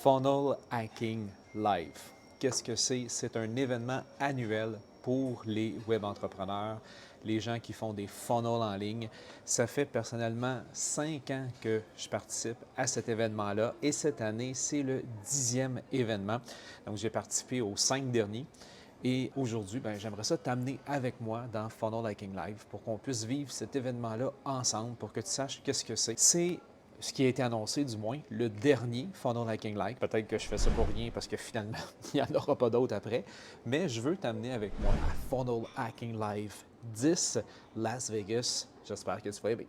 Funnel Hacking Live. Qu'est-ce que c'est? C'est un événement annuel pour les web entrepreneurs, les gens qui font des funnels en ligne. Ça fait personnellement 5 ans que je participe à cet événement-là et cette année, c'est le 10e événement. Donc, j'ai participé aux 5 derniers. Et aujourd'hui, j'aimerais ça t'amener avec moi dans Funnel Hacking Live pour qu'on puisse vivre cet événement-là ensemble, pour que tu saches qu'est-ce que c'est. C'est ce qui a été annoncé, du moins, le dernier Funnel Hacking Live. Peut-être que je fais ça pour rien parce que finalement, il n'y en aura pas d'autres après. Mais je veux t'amener avec moi à Funnel Hacking Live 10 Las Vegas. J'espère que tu vas aimer.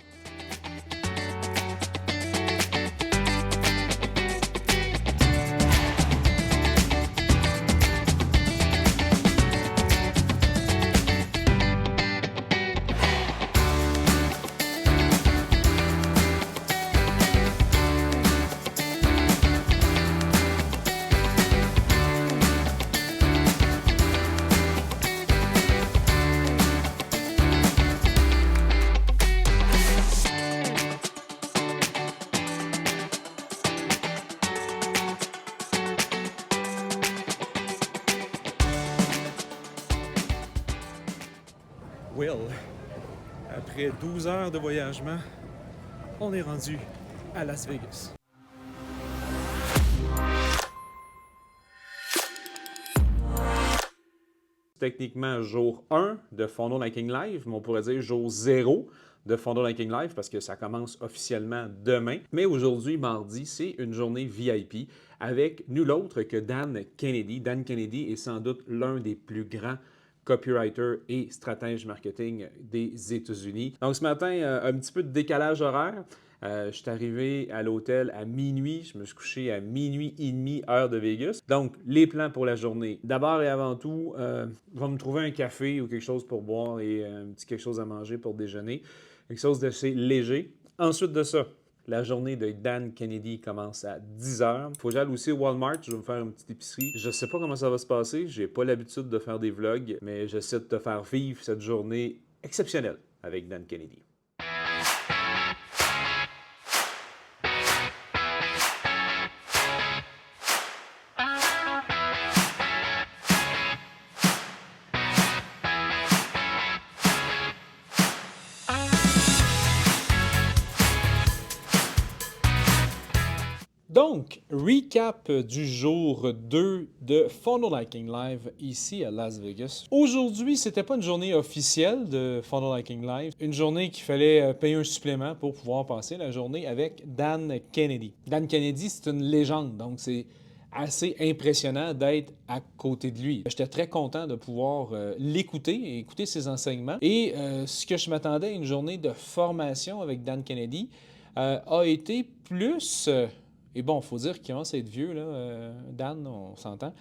Will, après 12 heures de voyagement, on est rendu à Las Vegas. Techniquement, jour 1 de Funnel Hacking Live, mais on pourrait dire jour 0 de Funnel Hacking Live parce que ça commence officiellement demain. Mais aujourd'hui, mardi, c'est une journée VIP avec nul autre que Dan Kennedy. Dan Kennedy est sans doute l'un des plus grands copywriter et stratège marketing des États-Unis. Donc ce matin, un petit peu de décalage horaire. Je suis arrivé à l'hôtel à minuit. Je me suis couché à minuit et demi, heure de Vegas. Donc, les plans pour la journée. D'abord et avant tout, je vais me trouver un café ou quelque chose pour boire et un petit quelque chose à manger pour déjeuner. Quelque chose d'assez léger. Ensuite de ça, la journée de Dan Kennedy commence à 10 h. Il faut que j'aille aussi au Walmart, je vais me faire une petite épicerie. Je ne sais pas comment ça va se passer, je n'ai pas l'habitude de faire des vlogs, mais j'essaie de te faire vivre cette journée exceptionnelle avec Dan Kennedy. Donc, recap du jour 2 de Funnel Hacking Live ici à Las Vegas. Aujourd'hui, c'était pas une journée officielle de Funnel Hacking Live, une journée qu'il fallait payer un supplément pour pouvoir passer la journée avec Dan Kennedy. Dan Kennedy, c'est une légende, donc c'est assez impressionnant d'être à côté de lui. J'étais très content de pouvoir l'écouter et écouter ses enseignements. Et ce que je m'attendais à une journée de formation avec Dan Kennedy a été plus... Et bon, il faut dire qu'il commence à être vieux, là, Dan, on s'entend.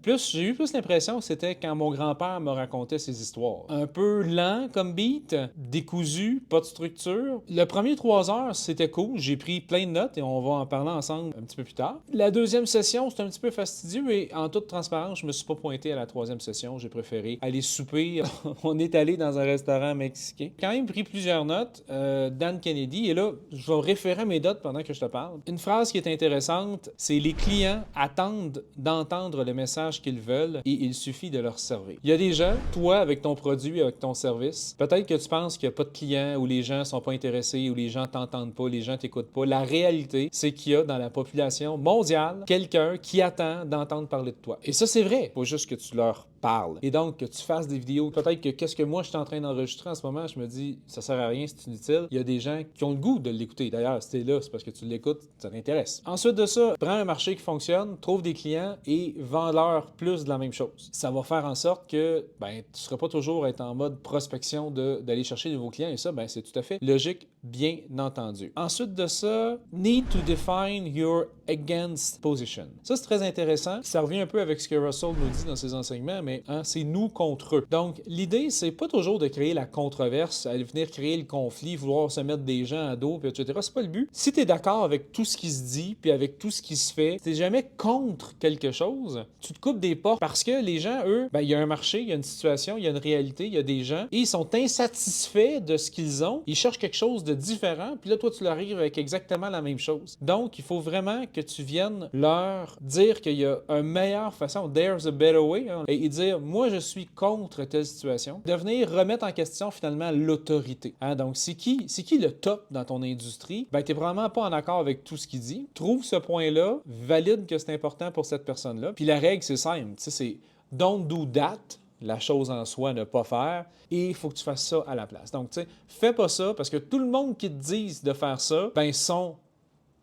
J'ai eu plus l'impression que c'était quand mon grand-père me racontait ses histoires. Un peu lent comme beat, décousu, pas de structure. Le premier 3 heures, c'était cool. J'ai pris plein de notes et on va en parler ensemble un petit peu plus tard. La deuxième session, c'était un petit peu fastidieux et en toute transparence, je me suis pas pointé à la 3e session. J'ai préféré aller souper. On est allé dans un restaurant mexicain. J'ai quand même pris plusieurs notes. Dan Kennedy, et là, je vais référer mes notes pendant que je te parle. Une phrase qui est intéressante, c'est les clients attendent d'entendre le message qu'ils veulent et il suffit de leur servir. Il y a des gens, toi, avec ton produit, avec ton service, peut-être que tu penses qu'il n'y a pas de clients ou les gens ne sont pas intéressés ou les gens ne t'entendent pas, les gens ne t'écoutent pas. La réalité, c'est qu'il y a dans la population mondiale quelqu'un qui attend d'entendre parler de toi. Et ça, c'est vrai. Il faut juste que tu leur parles. Et donc, que tu fasses des vidéos. Peut-être que qu'est-ce que moi, je suis en train d'enregistrer en ce moment, je me dis, ça sert à rien, c'est inutile. Il y a des gens qui ont le goût de l'écouter. D'ailleurs, si t'es là, c'est parce que tu l'écoutes, ça t'intéresse. Ensuite de ça, prends un marché qui fonctionne, trouve des clients et vends-leur plus de la même chose. Ça va faire en sorte que tu ne seras pas toujours être en mode prospection d'aller chercher de nouveaux clients et ça, c'est tout à fait logique, bien entendu. Ensuite de ça, need to define your against position. Ça, c'est très intéressant. Ça revient un peu avec ce que Russell nous dit dans ses enseignements, mais c'est nous contre eux. Donc, l'idée, c'est pas toujours de créer la controverse, à venir créer le conflit, vouloir se mettre des gens à dos, etc. C'est pas le but. Si tu es d'accord avec tout ce qui se dit, puis avec tout ce qui se fait, si tu n'es jamais contre quelque chose, tu te coupes des portes parce que les gens, eux, il y a un marché, il y a une situation, il y a une réalité, il y a des gens et ils sont insatisfaits de ce qu'ils ont. Ils cherchent quelque chose de de différent, puis là, toi, tu leur arrives avec exactement la même chose. Donc, il faut vraiment que tu viennes leur dire qu'il y a une meilleure façon, there's a better way, hein, et dire, moi, je suis contre telle situation. De venir remettre en question, finalement, l'autorité. Hein? Donc, c'est qui le top dans ton industrie? Ben, tu n'es probablement pas en accord avec tout ce qu'il dit. Trouve ce point-là, valide que c'est important pour cette personne-là. Puis la règle, c'est simple. Tu sais, c'est don't do that, la chose en soi, ne pas faire, et il faut que tu fasses ça à la place. Donc, tu sais, fais pas ça, parce que tout le monde qui te dit de faire ça, ben, sont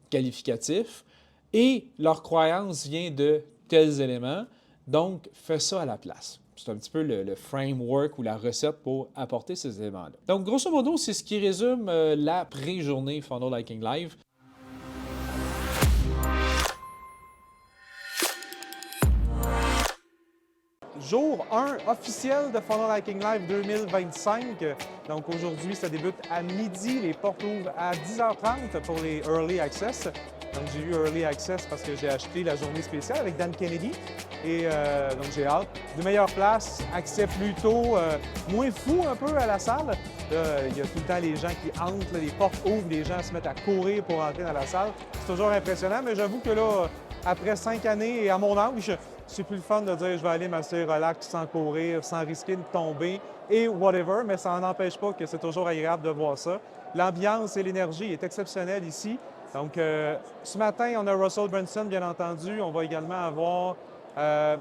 qualificatifs, et leur croyance vient de tels éléments, donc fais ça à la place. C'est un petit peu le framework ou la recette pour apporter ces éléments-là. Donc, grosso modo, c'est ce qui résume la pré-journée Funnel Hacking Live. Jour 1 officiel de Funnel Hacking Live 2025. Donc aujourd'hui, ça débute à midi. Les portes ouvrent à 10h30 pour les Early Access. Donc j'ai eu Early Access parce que j'ai acheté la journée spéciale avec Dan Kennedy. Et donc j'ai hâte. De meilleures places, accès plus tôt, moins fou un peu à la salle. Là, il y a tout le temps les gens qui entrent, là, les portes ouvrent, les gens se mettent à courir pour entrer dans la salle. C'est toujours impressionnant, mais j'avoue que là, après 5 années et à mon âge, c'est plus le fun de dire je vais aller m'asseoir relax sans courir, sans risquer de tomber et whatever, mais ça n'empêche pas que c'est toujours agréable de voir ça. L'ambiance et l'énergie est exceptionnelle ici. Donc, ce matin, on a Russell Brunson, bien entendu. On va également avoir un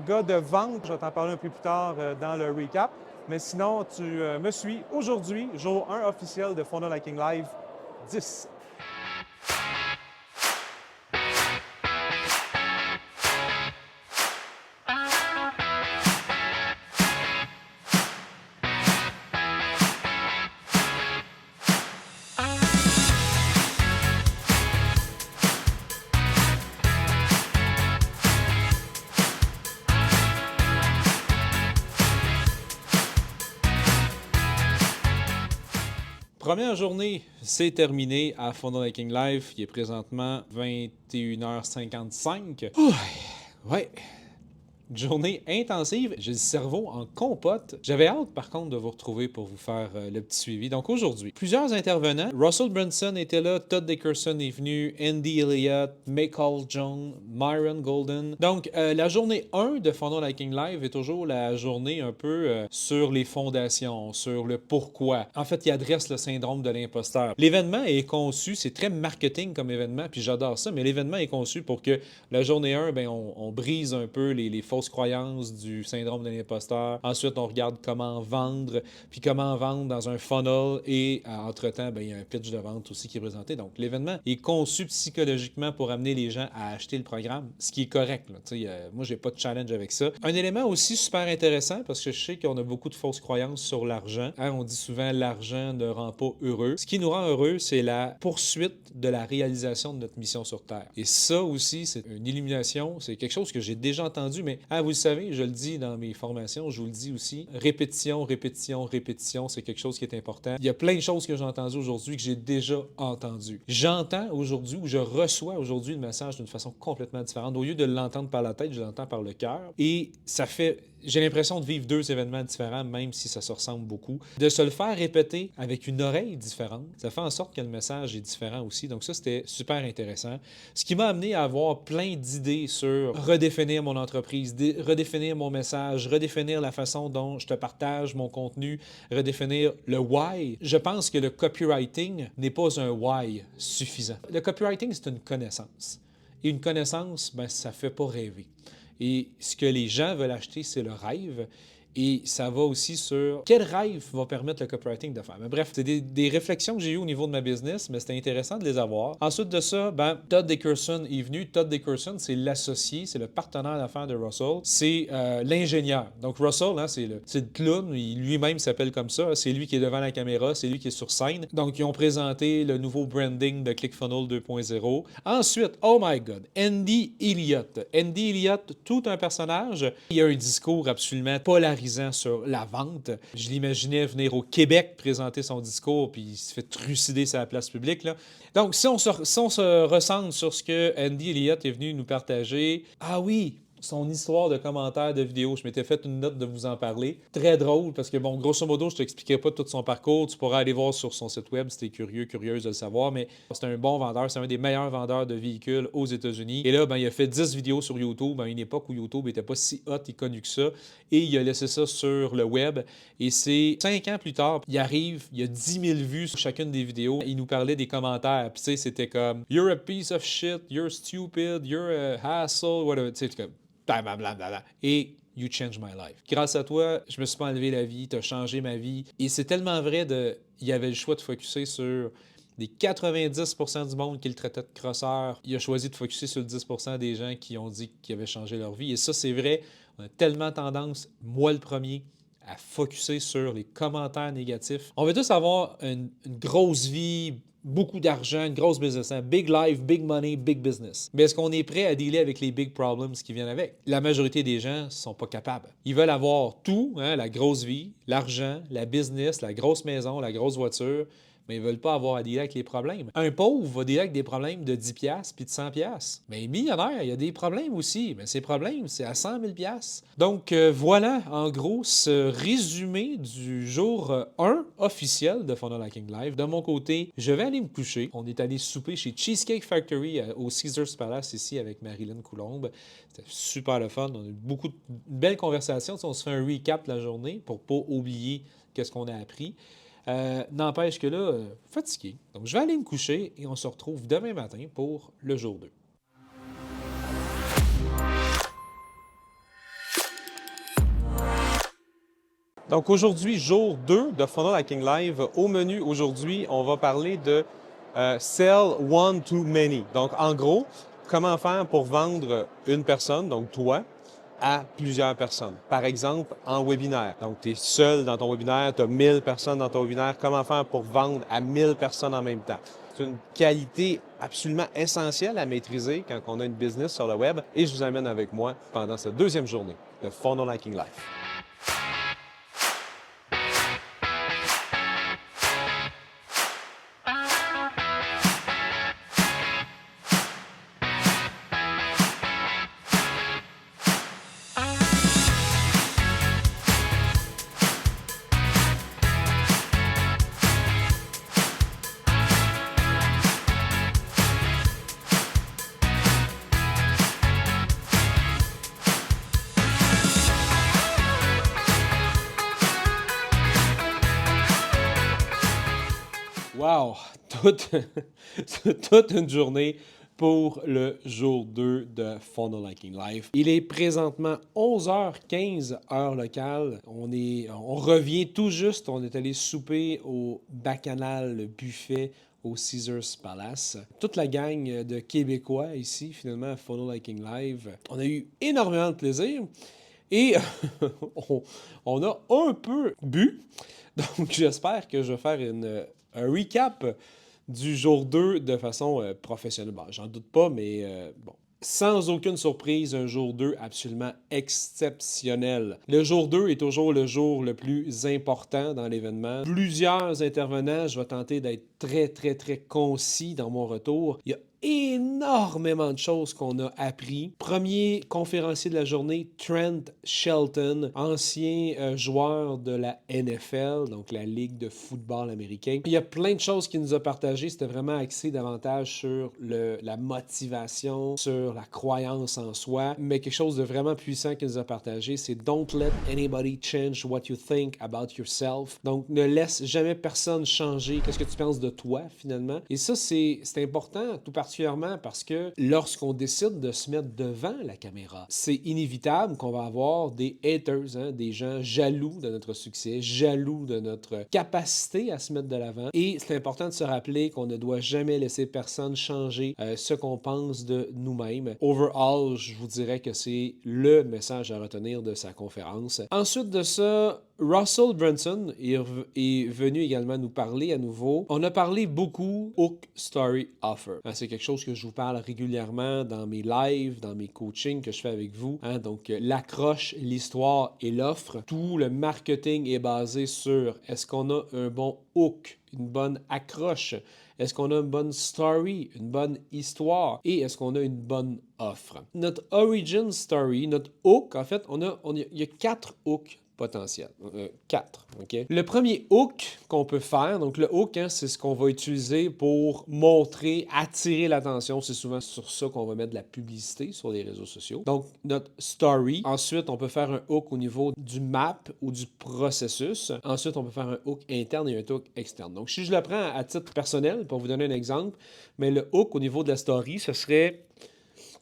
gars de vente. Je vais t'en parler un peu plus tard dans le recap. Mais sinon, tu me suis aujourd'hui, jour 1 officiel de Funnel Hacking Live 10. Première journée, c'est terminé à Funnel Hacking Live. Il est présentement 21h55. Ouais. Journée intensive, j'ai le cerveau en compote. J'avais hâte, par contre, de vous retrouver pour vous faire le petit suivi. Donc aujourd'hui, plusieurs intervenants. Russell Brunson était là, Todd Dickerson est venu, Andy Elliott, Michael Jones, Myron Golden. Donc, la journée 1 de Funnel Hacking Live est toujours la journée un peu sur les fondations, sur le pourquoi. En fait, il adresse le syndrome de l'imposteur. L'événement est conçu, c'est très marketing comme événement, puis j'adore ça, mais l'événement est conçu pour que la journée 1, ben, on brise un peu les fausses croyances du syndrome de l'imposteur. Ensuite, on regarde comment vendre, puis comment vendre dans un funnel et entre-temps, ben, il y a un pitch de vente aussi qui est présenté. Donc, l'événement est conçu psychologiquement pour amener les gens à acheter le programme, ce qui est correct. Moi, j'ai pas de challenge avec ça. Un élément aussi super intéressant, parce que je sais qu'on a beaucoup de fausses croyances sur l'argent. Hein, on dit souvent l'argent ne rend pas heureux. Ce qui nous rend heureux, c'est la poursuite de la réalisation de notre mission sur Terre. Et ça aussi, c'est une illumination. C'est quelque chose que j'ai déjà entendu, mais vous le savez, je le dis dans mes formations, je vous le dis aussi, répétition, répétition, répétition, c'est quelque chose qui est important. Il y a plein de choses que j'ai entendues aujourd'hui que j'ai déjà entendues. J'entends aujourd'hui ou je reçois aujourd'hui le message d'une façon complètement différente. Au lieu de l'entendre par la tête, je l'entends par le cœur. Et ça fait... J'ai l'impression de vivre deux événements différents, même si ça se ressemble beaucoup. De se le faire répéter avec une oreille différente, ça fait en sorte que le message est différent aussi. Donc ça, c'était super intéressant. Ce qui m'a amené à avoir plein d'idées sur redéfinir mon entreprise, redéfinir mon message, redéfinir la façon dont je te partage mon contenu, redéfinir le why. Je pense que le copywriting n'est pas un why suffisant. Le copywriting, c'est une connaissance. Et une connaissance, ben, ça ne fait pas rêver. Et ce que les gens veulent acheter, c'est le rêve. Et ça va aussi sur quel rêve va permettre le copywriting de faire. Mais bref, c'est des réflexions que j'ai eues au niveau de ma business, mais c'était intéressant de les avoir. Ensuite de ça, ben, Todd Dickerson est venu. Todd Dickerson, c'est l'associé, c'est le partenaire d'affaires de Russell. C'est l'ingénieur. Donc Russell, hein, c'est le clown, lui-même s'appelle comme ça. C'est lui qui est devant la caméra, c'est lui qui est sur scène. Donc ils ont présenté le nouveau branding de ClickFunnels 2.0. Ensuite, oh my God, Andy Elliott. Andy Elliott, tout un personnage. Il a un discours absolument polarisé sur la vente. Je l'imaginais venir au Québec présenter son discours, puis il se fait trucider sur la place publique, là. Donc, si on se recentre sur ce que Andy Elliott est venu nous partager, ah oui, son histoire de commentaires de vidéos. Je m'étais fait une note de vous en parler. Très drôle parce que, bon, grosso modo, je t'expliquerai pas tout son parcours. Tu pourras aller voir sur son site web si t'es curieux, curieuse de le savoir, mais c'est un bon vendeur. C'est un des meilleurs vendeurs de véhicules aux États-Unis. Et là, ben, il a fait 10 vidéos sur YouTube à une époque où YouTube n'était pas si hot et connu que ça. Et il a laissé ça sur le web. Et c'est 5 ans plus tard, il arrive, il y a 10 000 vues sur chacune des vidéos. Il nous parlait des commentaires. Puis tu sais, c'était comme « You're a piece of shit, you're stupid, you're a hassle, whatever ». Tu sais, comme blablabla. Et you changed my life. Grâce à toi, je me suis pas enlevé la vie, tu as changé ma vie. Et c'est tellement vrai il y avait le choix de focusser sur les 90% du monde qui le traitait de crosseur. Il a choisi de focusser sur le 10% des gens qui ont dit qu'ils avaient changé leur vie. Et ça, c'est vrai. On a tellement tendance, moi le premier, à focusser sur les commentaires négatifs. On veut tous avoir une grosse vie, beaucoup d'argent, une grosse business, hein? Big life, big money, big business. Mais est-ce qu'on est prêt à dealer avec les big problems qui viennent avec? La majorité des gens ne sont pas capables. Ils veulent avoir tout, hein? La grosse vie, l'argent, la business, la grosse maison, la grosse voiture, mais ils ne veulent pas avoir à dealer avec les problèmes. Un pauvre va dealer avec des problèmes de 10$ puis de 100$. Mais millionnaire, il y a des problèmes aussi. Mais ces problèmes, c'est à 100 000$. Donc voilà, en gros, ce résumé du jour 1 officiel de Funnel Hacking Live. De mon côté, je vais aller me coucher. On est allé souper chez Cheesecake Factory au Caesars Palace ici avec Marilyn Coulombe. C'était super le fun. On a eu une belle conversation. On se fait un recap de la journée pour ne pas oublier qu'est-ce qu'on a appris. N'empêche que là, fatigué. Donc, je vais aller me coucher et on se retrouve demain matin pour le jour 2. Donc, aujourd'hui, jour 2 de Funnel Hacking Live. Au menu, aujourd'hui, on va parler de Sell One to Many. Donc, en gros, comment faire pour vendre une personne, donc toi, à plusieurs personnes. Par exemple, en webinaire. Donc, tu es seul dans ton webinaire, tu as 1000 personnes dans ton webinaire. Comment faire pour vendre à 1000 personnes en même temps? C'est une qualité absolument essentielle à maîtriser quand on a une business sur le web. Et je vous amène avec moi pendant cette deuxième journée de Funnel Hacking Live. Wow! Toute une journée pour le jour 2 de Funnel Hacking Live. Il est présentement 11h15 heure locale. On revient tout juste. On est allé souper au Bacchanal Buffet au Caesars Palace. Toute la gang de Québécois ici, finalement, à Funnel Hacking Live. On a eu énormément de plaisir et on a un peu bu. Donc, j'espère que je vais faire un recap du jour 2 de façon professionnelle. Bon, j'en doute pas, mais bon. Sans aucune surprise, un jour 2 absolument exceptionnel. Le jour 2 est toujours le jour le plus important dans l'événement. Plusieurs intervenants, je vais tenter d'être très, très, très concis dans mon retour. Il y a énormément de choses qu'on a appris. Premier conférencier de la journée, Trent Shelton, ancien joueur de la NFL, donc la Ligue de football américain. Il y a plein de choses qu'il nous a partagées. C'était vraiment axé davantage sur la motivation, sur la croyance en soi, mais quelque chose de vraiment puissant qu'il nous a partagé, c'est « Don't let anybody change what you think about yourself ». Donc, ne laisse jamais personne changer qu'est-ce que tu penses de toi, finalement. Et ça, c'est important, tout particulièrement parce que lorsqu'on décide de se mettre devant la caméra, c'est inévitable qu'on va avoir des haters, hein, des gens jaloux de notre succès, jaloux de notre capacité à se mettre de l'avant. Et c'est important de se rappeler qu'on ne doit jamais laisser personne changer ce qu'on pense de nous-mêmes. Overall, je vous dirais que c'est le message à retenir de sa conférence. Ensuite de ça, Russell Brunson est venu également nous parler à nouveau. On a parlé beaucoup Hook Story Offer. C'est quelque chose que je vous parle régulièrement dans mes lives, dans mes coachings que je fais avec vous. Donc, l'accroche, l'histoire et l'offre. Tout le marketing est basé sur est-ce qu'on a un bon hook, une bonne accroche? Est-ce qu'on a une bonne story, une bonne histoire? Et est-ce qu'on a une bonne offre? Notre origin story, notre hook, en fait, il y a 4 hooks potentiels. 4, OK? Le premier hook qu'on peut faire, donc le hook, hein, c'est ce qu'on va utiliser pour montrer, attirer l'attention. C'est souvent sur ça qu'on va mettre de la publicité sur les réseaux sociaux. Donc, notre story. Ensuite, on peut faire un hook au niveau du map ou du processus. Ensuite, on peut faire un hook interne et un hook externe. Donc, si je le prends à titre personnel, pour vous donner un exemple, mais le hook au niveau de la story, ce serait...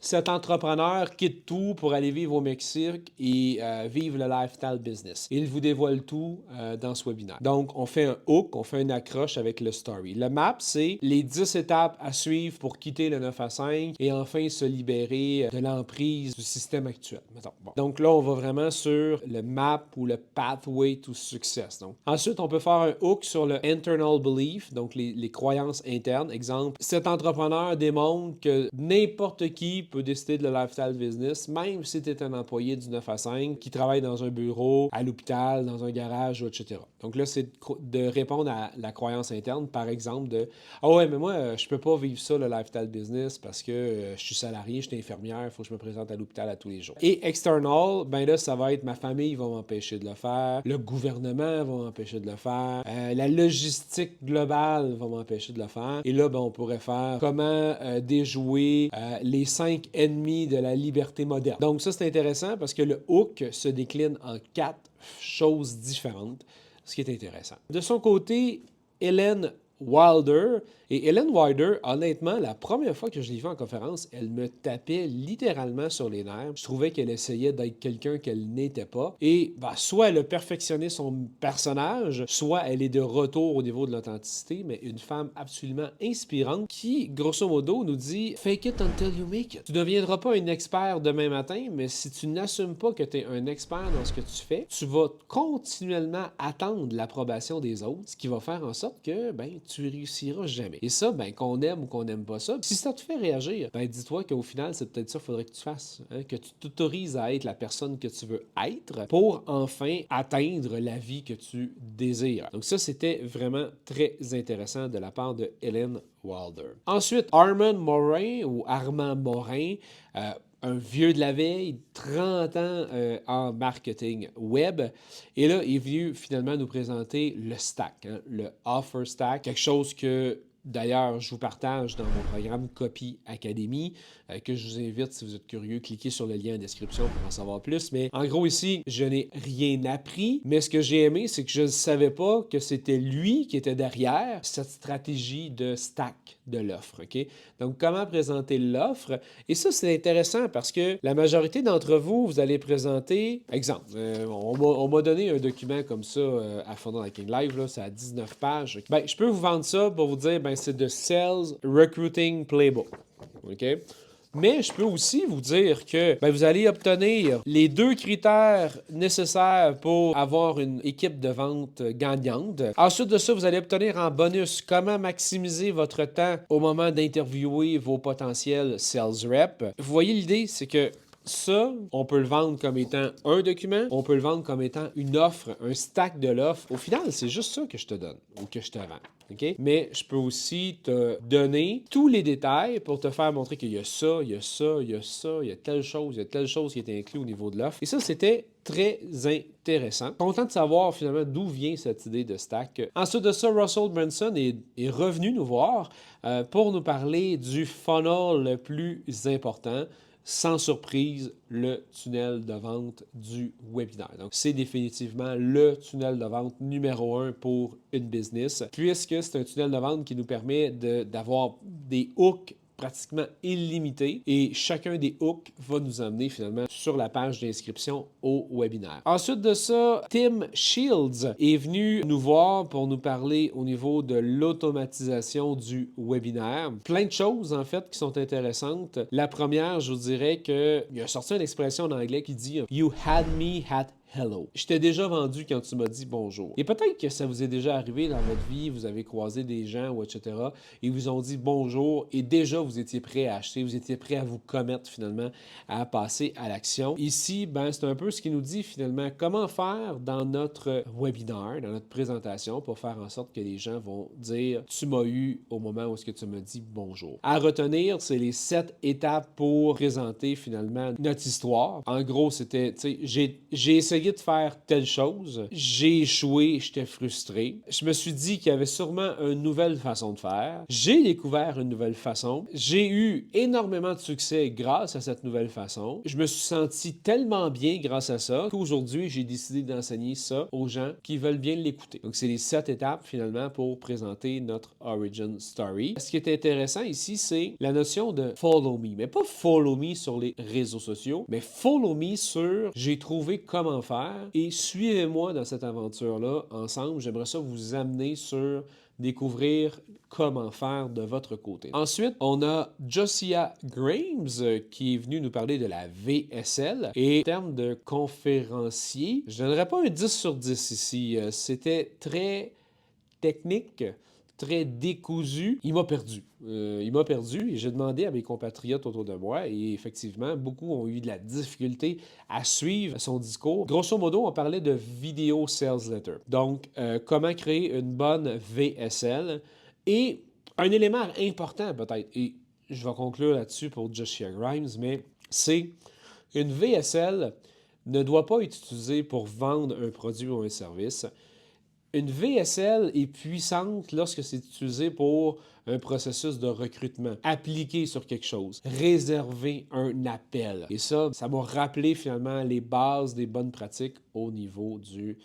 Cet entrepreneur quitte tout pour aller vivre au Mexique et vivre le lifestyle business. Il vous dévoile tout dans ce webinaire. Donc, on fait un hook, on fait une accroche avec le story. Le map, c'est les 10 étapes à suivre pour quitter le 9 à 5 et enfin se libérer de l'emprise du système actuel. Bon. Donc là, on va vraiment sur le map ou le pathway to success. Donc, ensuite, on peut faire un hook sur le internal belief, donc les croyances internes. Exemple, cet entrepreneur démontre que n'importe qui peut décider de le lifestyle business, même si tu es un employé du 9 à 5 qui travaille dans un bureau, à l'hôpital, dans un garage, etc. Donc là, c'est de répondre à la croyance interne, par exemple, de « Ah ouais, mais moi, je peux pas vivre ça, le lifestyle business, parce que je suis salarié, je suis infirmière, il faut que je me présente à l'hôpital à tous les jours. » Et external, ben là, ça va être ma famille va m'empêcher de le faire, le gouvernement va m'empêcher de le faire, la logistique globale va m'empêcher de le faire. Et là, ben, on pourrait faire comment déjouer les 5 ennemis de la liberté moderne. Donc ça, c'est intéressant parce que le hook se décline en 4 choses différentes, ce qui est intéressant. De son côté, Hélène Wilder. Et Hélène Wilder, honnêtement, la première fois que je l'ai vue en conférence, elle me tapait littéralement sur les nerfs. Je trouvais qu'elle essayait d'être quelqu'un qu'elle n'était pas. Et soit elle a perfectionné son personnage, soit elle est de retour au niveau de l'authenticité, mais une femme absolument inspirante qui, grosso modo, nous dit « Fake it until you make it ». Tu ne deviendras pas un expert demain matin, mais si tu n'assumes pas que tu es un expert dans ce que tu fais, tu vas continuellement attendre l'approbation des autres, ce qui va faire en sorte que tu réussiras jamais. Et ça, qu'on aime ou qu'on n'aime pas ça, si ça te fait réagir, dis-toi qu'au final, c'est peut-être ça qu'il faudrait que tu fasses. Hein? Que tu t'autorises à être la personne que tu veux être pour enfin atteindre la vie que tu désires. Donc ça, c'était vraiment très intéressant de la part de Hélène Wilder. Ensuite, Armand Morin, un vieux de la veille, 30 ans en marketing web. Et là, il est venu finalement nous présenter le stack, hein, le Offer Stack, quelque chose que d'ailleurs, je vous partage dans mon programme Copy Academy, que je vous invite, si vous êtes curieux, cliquez sur le lien en description pour en savoir plus. Mais en gros, ici, je n'ai rien appris, mais ce que j'ai aimé, c'est que je ne savais pas que c'était lui qui était derrière cette stratégie de stack de l'offre. Okay? Donc, comment présenter l'offre? Et ça, c'est intéressant parce que la majorité d'entre vous, vous allez présenter, exemple, on m'a donné un document comme ça à Funnel Hacking Live, là, c'est à 19 pages. Je peux vous vendre ça pour vous dire, c'est de Sales Recruiting Playbook. OK? Mais je peux aussi vous dire que vous allez obtenir les 2 critères nécessaires pour avoir une équipe de vente gagnante. Ensuite de ça, vous allez obtenir en bonus comment maximiser votre temps au moment d'interviewer vos potentiels sales reps. Vous voyez l'idée, c'est que ça, on peut le vendre comme étant un document, on peut le vendre comme étant une offre, un stack de l'offre. Au final, c'est juste ça que je te donne ou que je te vends. Okay? Mais je peux aussi te donner tous les détails pour te faire montrer qu'il y a ça, il y a ça, il y a ça, il y a telle chose qui est inclus au niveau de l'offre. Et ça, c'était très intéressant. Content de savoir finalement d'où vient cette idée de stack. Ensuite de ça, Russell Brunson est revenu nous voir pour nous parler du funnel le plus important. Sans surprise, le tunnel de vente du webinaire. Donc, c'est définitivement le tunnel de vente numéro 1 pour une business, puisque c'est un tunnel de vente qui nous permet d'avoir des hooks pratiquement illimité et chacun des hooks va nous amener finalement sur la page d'inscription au webinaire. Ensuite de ça, Tim Shields est venu nous voir pour nous parler au niveau de l'automatisation du webinaire. Plein de choses en fait qui sont intéressantes. La première, je vous dirais qu'il a sorti une expression en anglais qui dit « You had me at hello. J'étais déjà vendu quand tu m'as dit bonjour. Et peut-être que ça vous est déjà arrivé dans votre vie, vous avez croisé des gens ou etc. Ils vous ont dit bonjour et déjà vous étiez prêt à acheter, vous étiez prêt à vous commettre finalement à passer à l'action. Ici, ben, c'est un peu ce qui nous dit finalement comment faire dans notre webinaire, dans notre présentation pour faire en sorte que les gens vont dire tu m'as eu au moment où est-ce que tu me dis bonjour. À retenir, c'est les 7 étapes pour présenter finalement notre histoire. En gros, c'était, tu sais, j'ai essayé de faire telle chose, j'ai échoué, j'étais frustré. Je me suis dit qu'il y avait sûrement une nouvelle façon de faire. J'ai découvert une nouvelle façon. J'ai eu énormément de succès grâce à cette nouvelle façon. Je me suis senti tellement bien grâce à ça qu'aujourd'hui, j'ai décidé d'enseigner ça aux gens qui veulent bien l'écouter. Donc, c'est les 7 étapes finalement pour présenter notre origin story. Ce qui est intéressant ici, c'est la notion de follow me, mais pas follow me sur les réseaux sociaux, mais follow me sur j'ai trouvé comment faire et suivez-moi dans cette aventure-là ensemble. J'aimerais ça vous amener sur découvrir comment faire de votre côté. Ensuite, on a Josiah Grimes qui est venu nous parler de la VSL. Et en termes de conférencier, je ne donnerais pas un 10 sur 10 ici. C'était très technique, très décousu. Il m'a perdu. Et j'ai demandé à mes compatriotes autour de moi et effectivement, beaucoup ont eu de la difficulté à suivre son discours. Grosso modo, on parlait de vidéo sales letter. Donc, comment créer une bonne VSL et un élément important peut-être, et je vais conclure là-dessus pour Josiah Grimes, mais c'est une VSL ne doit pas être utilisée pour vendre un produit ou un service. Une VSL est puissante lorsque c'est utilisé pour un processus de recrutement, appliquer sur quelque chose, réserver un appel. Et ça m'a rappelé finalement les bases des bonnes pratiques au niveau du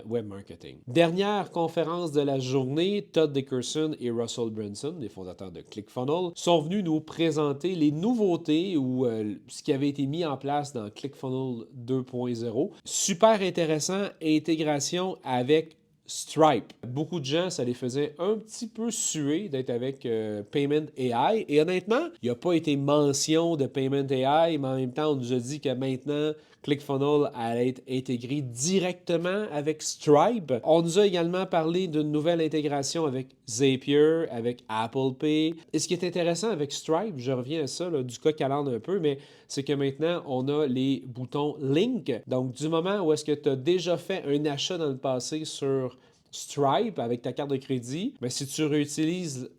web marketing. Dernière conférence de la journée, Todd Dickerson et Russell Brunson, les fondateurs de ClickFunnels, sont venus nous présenter les nouveautés ou ce qui avait été mis en place dans ClickFunnels 2.0. Super intéressant, intégration avec Stripe. Beaucoup de gens, ça les faisait un petit peu suer d'être avec Payment AI. Et honnêtement, il n'y a pas été mention de Payment AI, mais en même temps, on nous a dit que maintenant, ClickFunnels allait être intégré directement avec Stripe. On nous a également parlé d'une nouvelle intégration avec Zapier, avec Apple Pay. Et ce qui est intéressant avec Stripe, je reviens à ça, là, du coq à l'âne un peu, mais c'est que maintenant, on a les boutons Link. Donc, du moment où est-ce que tu as déjà fait un achat dans le passé sur Stripe avec ta carte de crédit, mais si tu réutilises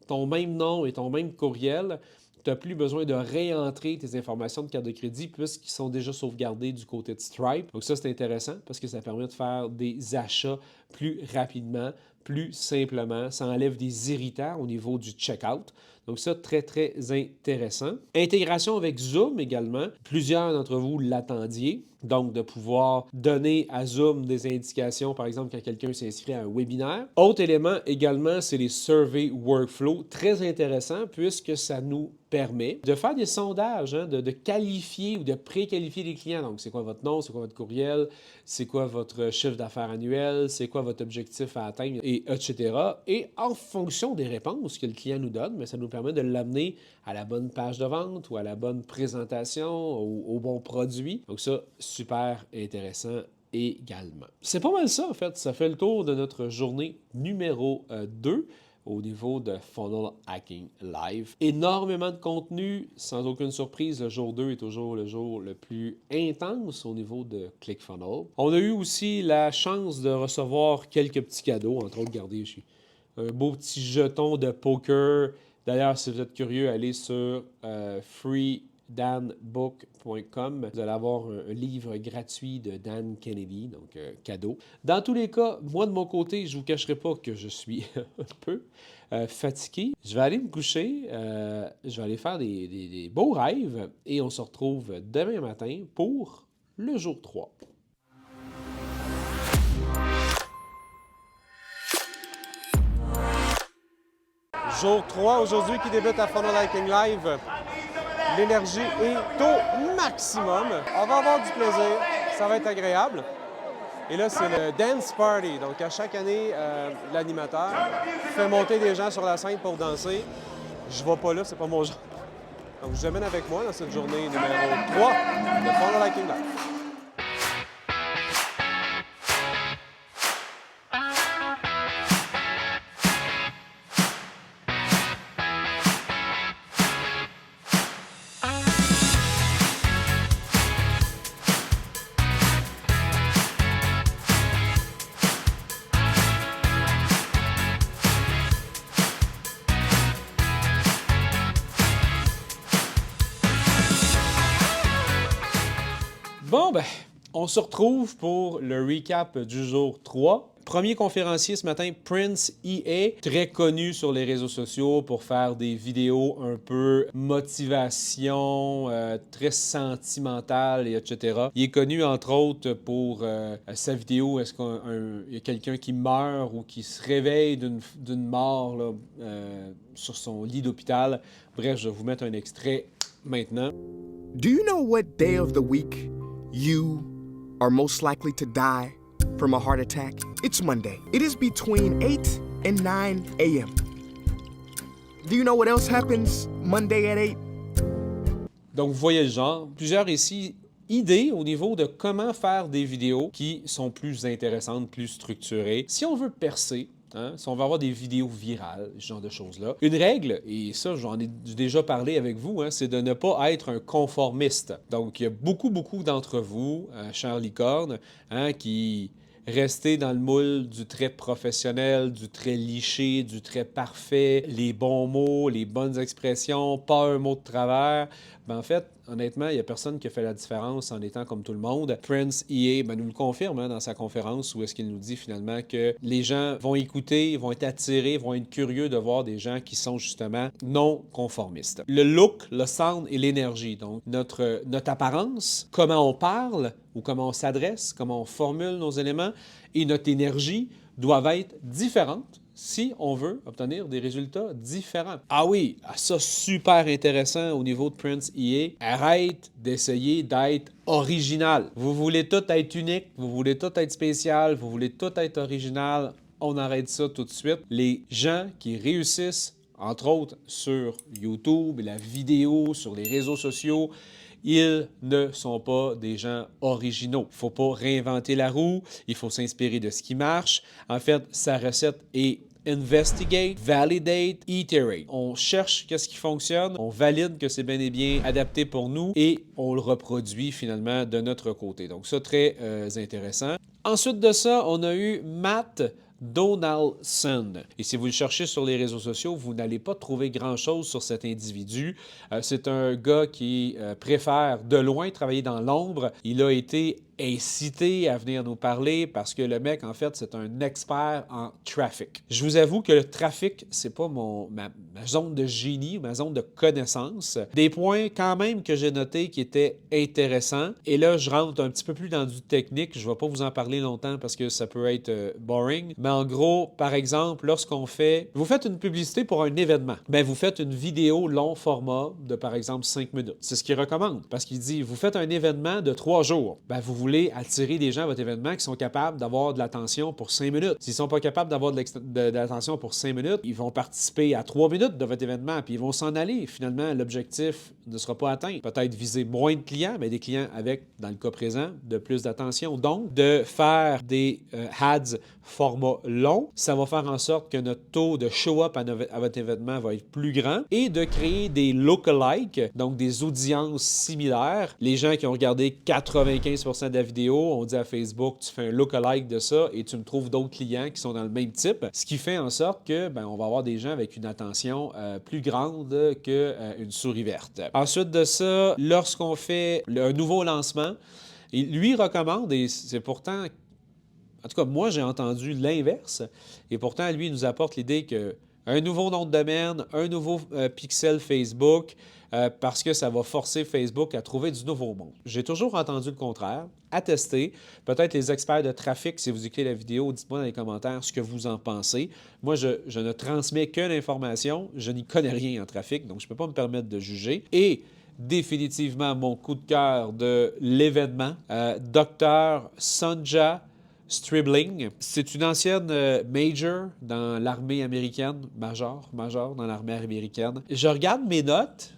ton même nom et ton même courriel, tu n'as plus besoin de réentrer tes informations de carte de crédit puisqu'ils sont déjà sauvegardés du côté de Stripe. Donc ça, c'est intéressant parce que ça permet de faire des achats plus rapidement, plus simplement. Ça enlève des irritants au niveau du checkout. Donc ça, très, très intéressant. Intégration avec Zoom également. Plusieurs d'entre vous l'attendiez. Donc, de pouvoir donner à Zoom des indications, par exemple, quand quelqu'un s'inscrit à un webinaire. Autre élément également, c'est les survey workflow. Très intéressant puisque ça nous permet de faire des sondages, de qualifier ou de préqualifier les clients. Donc, c'est quoi votre nom, c'est quoi votre courriel, c'est quoi votre chiffre d'affaires annuel, c'est quoi votre objectif à atteindre, et etc. Et en fonction des réponses que le client nous donne, mais ça nous permet de l'amener à la bonne page de vente ou à la bonne présentation ou au bon produit. Donc ça, super intéressant également. C'est pas mal ça, en fait. Ça fait le tour de notre journée numéro 2 au niveau de Funnel Hacking Live. Énormément de contenu, sans aucune surprise. Le jour 2 est toujours le jour le plus intense au niveau de ClickFunnels. On a eu aussi la chance de recevoir quelques petits cadeaux, entre autres, regardez ici, un beau petit jeton de poker. D'ailleurs, si vous êtes curieux, allez sur freedanbook.com. Vous allez avoir un livre gratuit de Dan Kennedy, donc cadeau. Dans tous les cas, moi de mon côté, je ne vous cacherai pas que je suis un peu fatigué. Je vais aller me coucher, je vais aller faire des beaux rêves et on se retrouve demain matin pour le jour 3. Jour 3 aujourd'hui qui débute à Funnel Hacking Live. L'énergie est au maximum. On va avoir du plaisir, ça va être agréable. Et là, c'est le Dance Party. Donc, à chaque année, l'animateur fait monter des gens sur la scène pour danser. Je ne vais pas là, c'est pas mon genre. Donc, je vous amène avec moi dans cette journée numéro 3 de Funnel Hacking Live. Bon, ben, on se retrouve pour le recap du jour 3. Premier conférencier ce matin, Prince EA, très connu sur les réseaux sociaux pour faire des vidéos un peu motivation, très sentimentales, etc. Il est connu entre autres pour sa vidéo, est-ce qu'il y a quelqu'un qui meurt ou qui se réveille d'une mort là, sur son lit d'hôpital. Bref, je vais vous mettre un extrait maintenant. Do you know what day of the week you are most likely to die from a heart attack? It's Monday. It is between 8 and 9 a.m. Do you know what else happens Monday at 8? Donc, vous voyez le genre. Plusieurs ici idées au niveau de comment faire des vidéos qui sont plus intéressantes, plus structurées. Si on veut percer, hein, si on veut avoir des vidéos virales, ce genre de choses-là. Une règle, et ça j'en ai déjà parlé avec vous, hein, c'est de ne pas être un conformiste. Donc il y a beaucoup d'entre vous, chers licornes, hein, qui restez dans le moule du trait professionnel, du trait liché, du trait parfait, les bons mots, les bonnes expressions, pas un mot de travers. Ben, en fait, honnêtement, il n'y a personne qui a fait la différence en étant comme tout le monde. Prince EA nous le confirme hein, dans sa conférence où est-ce qu'il nous dit finalement que les gens vont écouter, vont être attirés, vont être curieux de voir des gens qui sont justement non conformistes. Le look, le sound et l'énergie, donc notre apparence, comment on parle ou comment on s'adresse, comment on formule nos éléments et notre énergie doivent être différentes si on veut obtenir des résultats différents. Ah oui, ça super intéressant au niveau de Prince EA. Arrête d'essayer d'être original. Vous voulez tout être unique, vous voulez tout être spécial, vous voulez tout être original. On arrête ça tout de suite. Les gens qui réussissent, entre autres sur YouTube, la vidéo, sur les réseaux sociaux, ils ne sont pas des gens originaux. Il ne faut pas réinventer la roue, il faut s'inspirer de ce qui marche. En fait, sa recette est investigate, validate, iterate. On cherche qu'est-ce qui fonctionne, on valide que c'est bel et bien adapté pour nous et on le reproduit finalement de notre côté. Donc ça, très intéressant. Ensuite de ça, on a eu Matt Donaldson. Et si vous le cherchez sur les réseaux sociaux, vous n'allez pas trouver grand-chose sur cet individu. C'est un gars qui préfère de loin travailler dans l'ombre. Il a été incité à venir nous parler parce que le mec, en fait, c'est un expert en trafic. Je vous avoue que le trafic, c'est pas ma zone de génie, ma zone de connaissance. Des points quand même que j'ai notés qui étaient intéressants. Et là, je rentre un petit peu plus dans du technique. Je ne vais pas vous en parler longtemps parce que ça peut être boring. Mais en gros, par exemple, lorsqu'on fait... Vous faites une publicité pour un événement. Bien, vous faites une vidéo long format de, par exemple, 5 minutes. C'est ce qu'il recommande. Parce qu'il dit, vous faites un événement de 3 jours. Bien, vous voulez attirer des gens à votre événement qui sont capables d'avoir de l'attention pour 5 minutes. S'ils ne sont pas capables d'avoir de l'attention pour 5 minutes, ils vont participer à 3 minutes de votre événement, puis ils vont s'en aller. Finalement, l'objectif ne sera pas atteint. Peut-être viser moins de clients, mais des clients avec, dans le cas présent, de plus d'attention. Donc, de faire des ads format long, ça va faire en sorte que notre taux de show-up à votre événement va être plus grand et de créer des lookalikes, donc des audiences similaires. Les gens qui ont regardé 95% de la vidéo, on dit à Facebook, tu fais un lookalike de ça et tu me trouves d'autres clients qui sont dans le même type, ce qui fait en sorte que on va avoir des gens avec une attention plus grande qu'une souris verte. Ensuite de ça, lorsqu'on fait un nouveau lancement, lui recommande, et c'est pourtant... En tout cas, moi, j'ai entendu l'inverse. Et pourtant, lui, il nous apporte l'idée qu'un nouveau nom de domaine, un nouveau pixel Facebook, parce que ça va forcer Facebook à trouver du nouveau monde. J'ai toujours entendu le contraire, à tester. Peut-être les experts de trafic, si vous écoutez la vidéo, dites-moi dans les commentaires ce que vous en pensez. Moi, je ne transmets que l'information. Je n'y connais rien en trafic, donc je ne peux pas me permettre de juger. Et définitivement, mon coup de cœur de l'événement, Dr. Sonja Stribling. C'est une ancienne major dans l'armée américaine, major dans l'armée américaine. Je regarde mes notes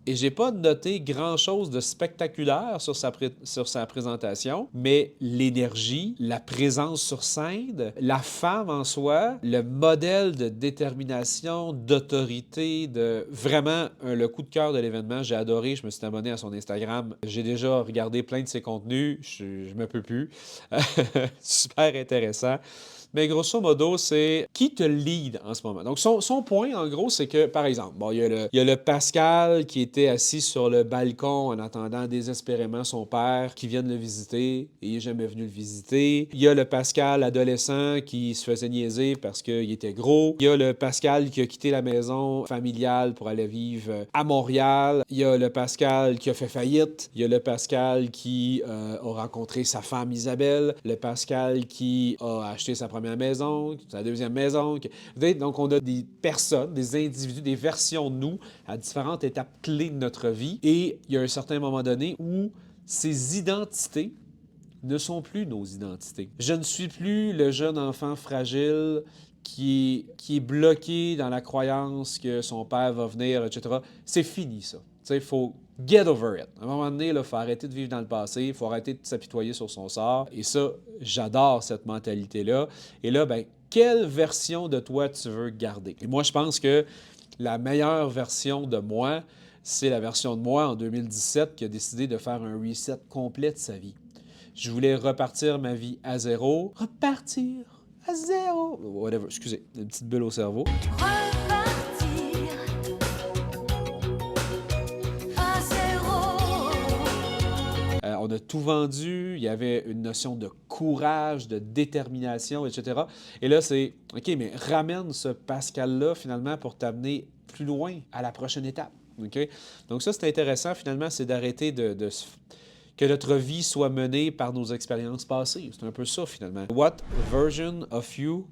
et j'ai pas noté grand-chose de spectaculaire sur sa présentation, mais l'énergie, la présence sur scène, la femme en soi, le modèle de détermination, d'autorité, vraiment le coup de cœur de l'événement. J'ai adoré, je me suis abonné à son Instagram. J'ai déjà regardé plein de ses contenus, je me peux plus. Super intéressant. Mais grosso modo, c'est qui te lead en ce moment. Donc, son point, en gros, c'est que, par exemple, bon, il y a le Pascal qui était assis sur le balcon en attendant désespérément son père qui vienne le visiter et il n'est jamais venu le visiter. Il y a le Pascal adolescent qui se faisait niaiser parce qu'il était gros. Il y a le Pascal qui a quitté la maison familiale pour aller vivre à Montréal. Il y a le Pascal qui a fait faillite. Il y a le Pascal qui a rencontré sa femme Isabelle. Le Pascal qui a acheté sa première maison, sa deuxième maison. Donc, on a des personnes, des individus, des versions de nous à différentes étapes clés de notre vie. Et il y a un certain moment donné où ces identités ne sont plus nos identités. Je ne suis plus le jeune enfant fragile qui est bloqué dans la croyance que son père va venir, etc. C'est fini, ça. Il faut get over it. À un moment donné, il faut arrêter de vivre dans le passé, il faut arrêter de s'apitoyer sur son sort. Et ça, j'adore cette mentalité-là. Et là, ben, quelle version de toi tu veux garder? Et moi, je pense que la meilleure version de moi, c'est la version de moi en 2017 qui a décidé de faire un reset complet de sa vie. Je voulais repartir ma vie à zéro. Repartir à zéro! Whatever, excusez, une petite bulle au cerveau. On a tout vendu, il y avait une notion de courage, de détermination, etc. Et là, c'est, OK, mais ramène ce Pascal-là, finalement, pour t'amener plus loin, à la prochaine étape. OK? Donc ça, c'est intéressant, finalement, c'est d'arrêter que notre vie soit menée par nos expériences passées. C'est un peu ça, finalement. What version of you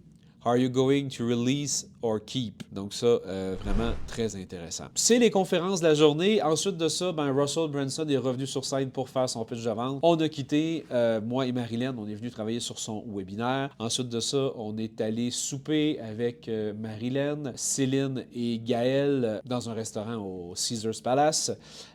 are you going to release or keep? Donc ça, vraiment très intéressant. C'est les conférences de la journée. Ensuite de ça, ben, Russell Brunson est revenu sur scène pour faire son pitch de vente. On a quitté, moi et Marilyn, on est venu travailler sur son webinaire. Ensuite de ça, on est allé souper avec Marilyn, Céline et Gaël dans un restaurant au Caesars Palace.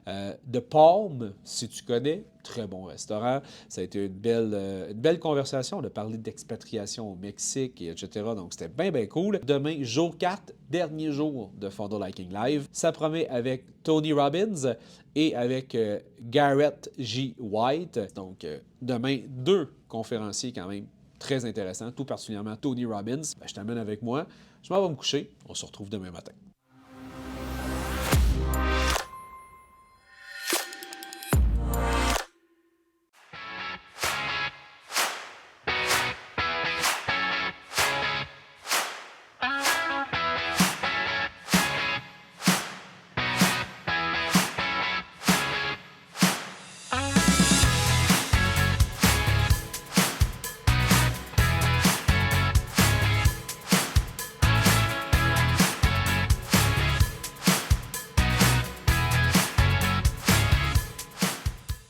De Palm, si tu connais, très bon restaurant. Ça a été une belle conversation. On a parlé d'expatriation au Mexique, et etc. Donc, c'était bien cool. Demain, jour 4, dernier jour de Fondle Hiking Live. Ça promet avec Tony Robbins et avec Garrett J. White. Donc, demain, 2 conférenciers quand même très intéressants, tout particulièrement Tony Robbins. Ben, je t'amène avec moi. Je m'en vais me coucher. On se retrouve demain matin.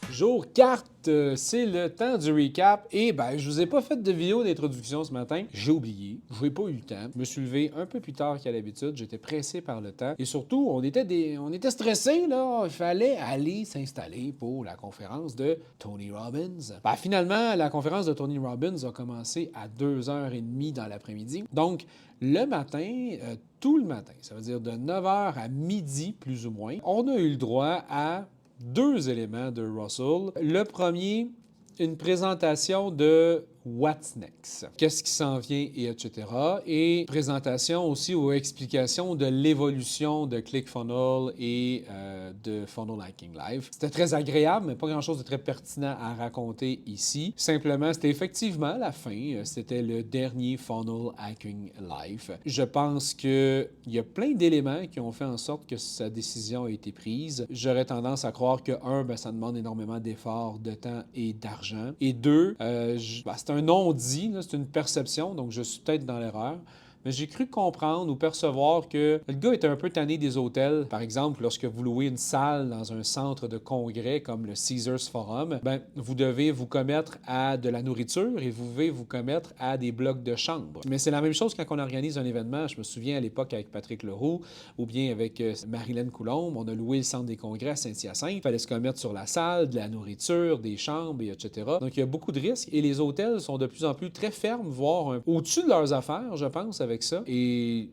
Jour 4, c'est le temps du recap. Et ben, je vous ai pas fait de vidéo d'introduction ce matin. J'ai oublié. Je n'ai pas eu le temps. Je me suis levé un peu plus tard qu'à l'habitude. J'étais pressé par le temps. Et surtout, on était stressés, là. Il fallait aller s'installer pour la conférence de Tony Robbins. Ben, finalement, la conférence de Tony Robbins a commencé à 2h30 dans l'après-midi. Donc, le matin, tout le matin, ça veut dire de 9h à midi, plus ou moins, on a eu le droit à 2 éléments de Russell. Le premier, une présentation de What's Next? Qu'est-ce qui s'en vient et etc. Et présentation aussi ou explication de l'évolution de ClickFunnels et de Funnel Hacking Live. C'était très agréable, mais pas grand-chose de très pertinent à raconter ici. Simplement, c'était effectivement la fin. C'était le dernier Funnel Hacking Live. Je pense qu'il y a plein d'éléments qui ont fait en sorte que sa décision a été prise. J'aurais tendance à croire que, ça demande énormément d'efforts, de temps et d'argent. Et 2, c'est un non-dit, c'est une perception, donc je suis peut-être dans l'erreur. Mais j'ai cru comprendre ou percevoir que le gars était un peu tanné des hôtels. Par exemple, lorsque vous louez une salle dans un centre de congrès comme le Caesars Forum, vous devez vous commettre à de la nourriture et vous devez vous commettre à des blocs de chambre. Mais c'est la même chose quand on organise un événement. Je me souviens à l'époque avec Patrick Leroux ou bien avec Marilyn Coulombe, on a loué le centre des congrès à Saint-Hyacinthe. Il fallait se commettre sur la salle, de la nourriture, des chambres, etc. Donc, il y a beaucoup de risques et les hôtels sont de plus en plus très fermes, voire au-dessus de leurs affaires, je pense, avec ça. Et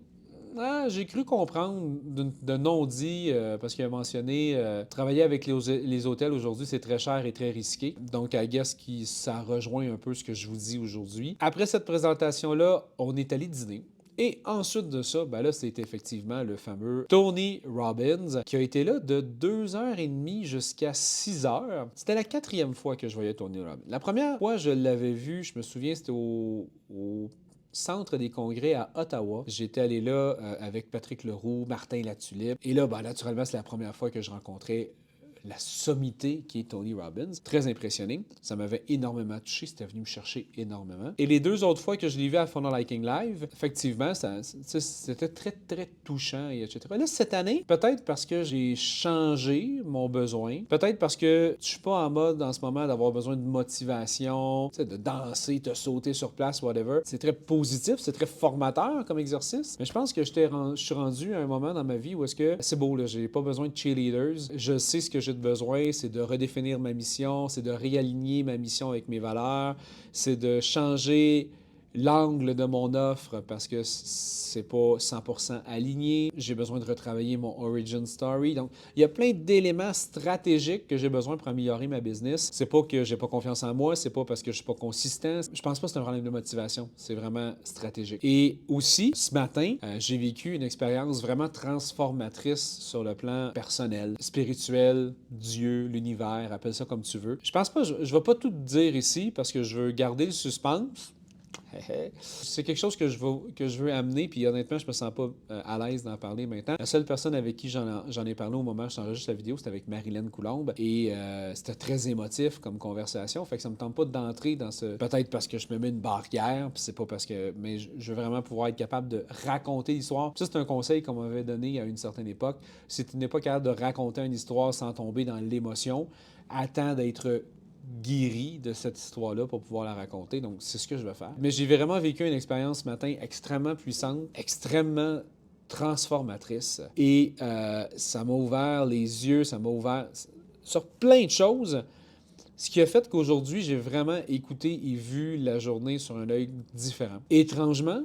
j'ai cru comprendre de non-dit, parce qu'il a mentionné travailler avec les hôtels aujourd'hui, c'est très cher et très risqué. Donc, I guess que ça rejoint un peu ce que je vous dis aujourd'hui. Après cette présentation-là, on est allé dîner. Et ensuite de ça, ben là, c'est effectivement le fameux Tony Robbins qui a été là de 2h30 jusqu'à 6h. C'était la 4e fois que je voyais Tony Robbins. La première fois, je l'avais vu, je me souviens, c'était au Centre des congrès à Ottawa. J'étais allé là avec Patrick Leroux, Martin Latulippe. Et là, ben, naturellement, c'est la première fois que je rencontrais la sommité qui est Tony Robbins. Très impressionné. Ça m'avait énormément touché. C'était venu me chercher énormément. Et les 2 autres fois que je l'ai vu à Funnel Hacking Live, effectivement, c'était très, très touchant, et etc. Là, cette année, peut-être parce que j'ai changé mon besoin, peut-être parce que je suis pas en mode en ce moment d'avoir besoin de motivation, de danser, de sauter sur place, whatever. C'est très positif, c'est très formateur comme exercice. Mais je pense que je suis rendu à un moment dans ma vie où est-ce que c'est beau, là, j'ai pas besoin de cheerleaders. Je sais ce que j'ai de besoin, c'est de redéfinir ma mission, c'est de réaligner ma mission avec mes valeurs, c'est de changer l'angle de mon offre parce que c'est pas 100% aligné. J'ai besoin de retravailler mon origin story. Donc, il y a plein d'éléments stratégiques que j'ai besoin pour améliorer ma business. C'est pas que j'ai pas confiance en moi, c'est pas parce que je suis pas consistant. Je pense pas que c'est un problème de motivation. C'est vraiment stratégique. Et aussi, ce matin, j'ai vécu une expérience vraiment transformatrice sur le plan personnel, spirituel, Dieu, l'univers, appelle ça comme tu veux. Je pense pas, je vais pas tout te dire ici parce que je veux garder le suspense. C'est quelque chose que je veux amener, puis honnêtement, je me sens pas à l'aise d'en parler maintenant. La seule personne avec qui j'en ai parlé au moment où je t'enregistre la vidéo, c'était avec Marilyn Coulombe, et c'était très émotif comme conversation, fait que ça me tente pas d'entrer dans ce... Peut-être parce que je me mets une barrière, puis c'est pas parce que... Mais je veux vraiment pouvoir être capable de raconter l'histoire. Ça, c'est un conseil qu'on m'avait donné à une certaine époque. Si tu n'es pas capable de raconter une histoire sans tomber dans l'émotion, attends d'être guéri de cette histoire-là pour pouvoir la raconter. Donc, c'est ce que je vais faire. Mais j'ai vraiment vécu une expérience ce matin extrêmement puissante, extrêmement transformatrice. Et ça m'a ouvert les yeux, ça m'a ouvert sur plein de choses. Ce qui a fait qu'aujourd'hui, j'ai vraiment écouté et vu la journée sur un œil différent. Étrangement,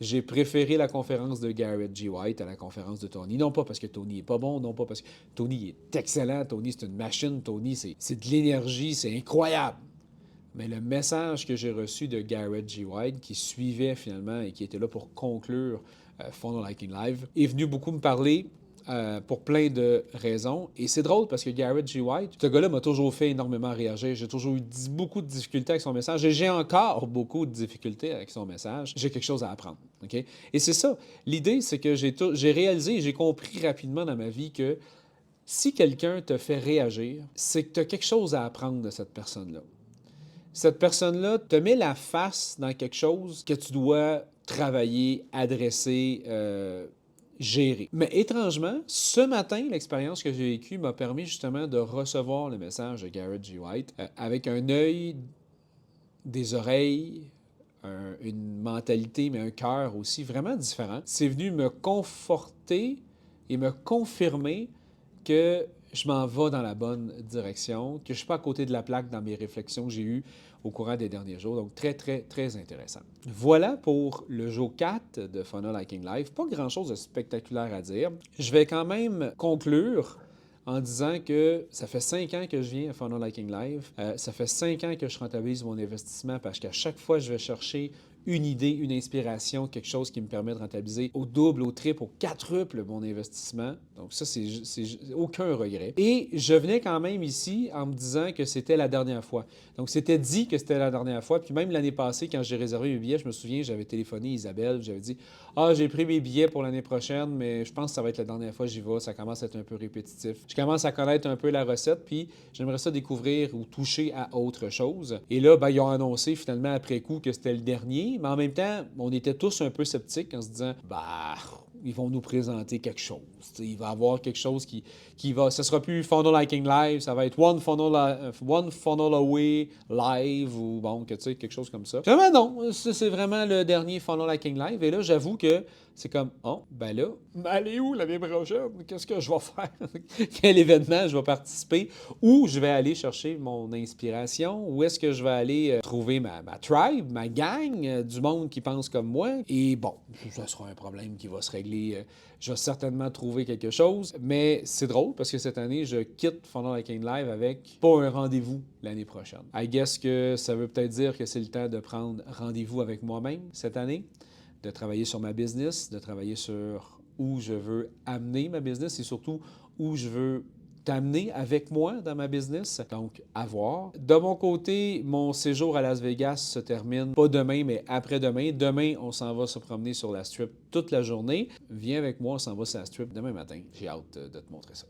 j'ai préféré la conférence de Garrett G. White à la conférence de Tony. Non pas parce que Tony est pas bon, non pas parce que Tony est excellent, Tony c'est une machine, Tony c'est de l'énergie, c'est incroyable. Mais le message que j'ai reçu de Garrett G. White, qui suivait finalement et qui était là pour conclure Funnel Hacking Live, est venu beaucoup me parler pour plein de raisons. Et c'est drôle parce que Garrett G. White, ce gars-là m'a toujours fait énormément réagir. J'ai toujours eu beaucoup de difficultés avec son message. Et j'ai encore beaucoup de difficultés avec son message. J'ai quelque chose à apprendre. Okay? Et c'est ça. L'idée, c'est que j'ai réalisé et j'ai compris rapidement dans ma vie que si quelqu'un te fait réagir, c'est que tu as quelque chose à apprendre de cette personne-là. Cette personne-là te met la face dans quelque chose que tu dois travailler, adresser, gérer. Mais étrangement, ce matin, l'expérience que j'ai vécue m'a permis justement de recevoir le message de Garrett G. White avec un œil, des oreilles, une mentalité, mais un cœur aussi vraiment différent. C'est venu me conforter et me confirmer que je m'en vais dans la bonne direction, que je ne suis pas à côté de la plaque dans mes réflexions que j'ai eues au courant des derniers jours. Donc, très, très, très intéressant. Voilà pour le jour 4 de Funnel Hacking Live. Pas grand-chose de spectaculaire à dire. Je vais quand même conclure en disant que ça fait 5 ans que je viens à Funnel Hacking Live. Ça fait 5 ans que je rentabilise mon investissement parce qu'à chaque fois, je vais chercher une idée, une inspiration, quelque chose qui me permet de rentabiliser au double, au triple, au quadruple mon investissement. Donc ça, c'est aucun regret. Et je venais quand même ici en me disant que c'était la dernière fois. Donc c'était dit que c'était la dernière fois. Puis même l'année passée, quand j'ai réservé mes billets, je me souviens, j'avais téléphoné Isabelle, j'avais dit « Ah, j'ai pris mes billets pour l'année prochaine, mais je pense que ça va être la dernière fois que j'y vais. Ça commence à être un peu répétitif. Je commence à connaître un peu la recette, puis j'aimerais ça découvrir ou toucher à autre chose. » Et là, ben, ils ont annoncé finalement après coup que c'était le dernier. Mais en même temps, on était tous un peu sceptiques en se disant « Bah, ils vont nous présenter quelque chose. T'sais, il va y avoir quelque chose qui va... Ça sera plus Funnel Hacking Live, ça va être One Funnel Away Live ou bon, que tu sais, quelque chose comme ça. Vraiment non, c'est vraiment le dernier Funnel Hacking Live. Et là, j'avoue que c'est comme, oh, ben là, allez où l'année prochaine? Qu'est-ce que je vais faire? Quel événement je vais participer? Où je vais aller chercher mon inspiration? Où est-ce que je vais aller trouver ma tribe, ma gang, du monde qui pense comme moi? Et bon, ça sera un problème qui va se régler. Je vais certainement trouver quelque chose. Mais c'est drôle parce que cette année, je quitte Funnel Hacking Live avec pas un rendez-vous l'année prochaine. I guess que ça veut peut-être dire que c'est le temps de prendre rendez-vous avec moi-même cette année, de travailler sur ma business, de travailler sur où je veux amener ma business et surtout où je veux t'amener avec moi dans ma business. Donc, à voir. De mon côté, mon séjour à Las Vegas se termine pas demain, mais après-demain. Demain, on s'en va se promener sur la strip toute la journée. Viens avec moi, on s'en va sur la strip demain matin. J'ai hâte de te montrer ça.